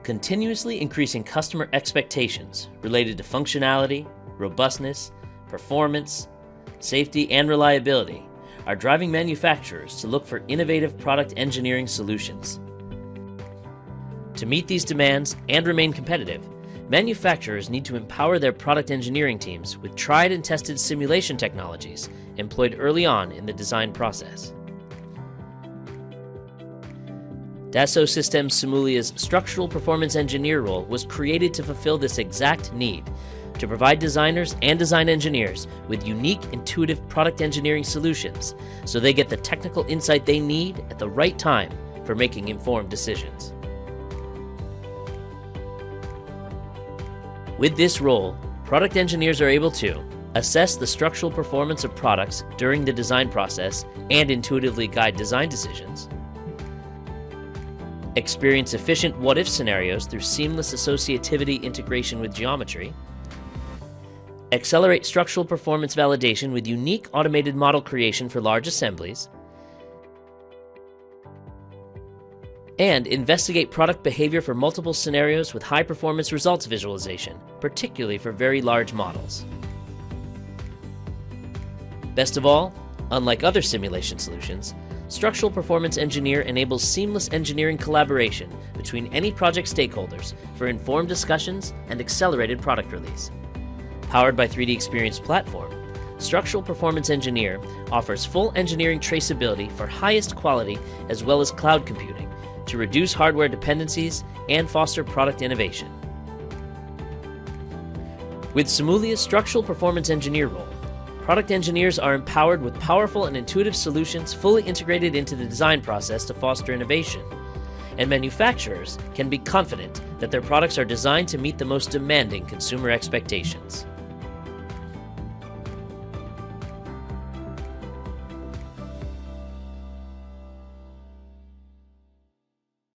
Continuously increasing customer expectations related to functionality, robustness, performance, safety, and reliability are driving manufacturers to look for innovative product engineering solutions. To meet these demands and remain competitive, manufacturers need to empower their product engineering teams with tried and tested simulation technologies employed early on in the design process. Dassault Systèmes Simulia's structural performance engineer role was created to fulfill this exact need, to provide designers and design engineers with unique, intuitive product engineering solutions so they get the technical insight they need at the right time for making informed decisions. With this role, product engineers are able to assess the structural performance of products during the design process and intuitively guide design decisions, experience efficient what-if scenarios through seamless associativity integration with geometry, accelerate structural performance validation with unique automated model creation for large assemblies, and investigate product behavior for multiple scenarios with high-performance results visualization, particularly for very large models. Best of all, unlike other simulation solutions, Structural Performance Engineer enables seamless engineering collaboration between any project stakeholders for informed discussions and accelerated product release. Powered by 3DEXPERIENCE platform, Structural Performance Engineer offers full engineering traceability for highest quality as well as cloud computing to reduce hardware dependencies and foster product innovation. With Simulia's Structural Performance Engineer role, product engineers are empowered with powerful and intuitive solutions fully integrated into the design process to foster innovation, and manufacturers can be confident that their products are designed to meet the most demanding consumer expectations.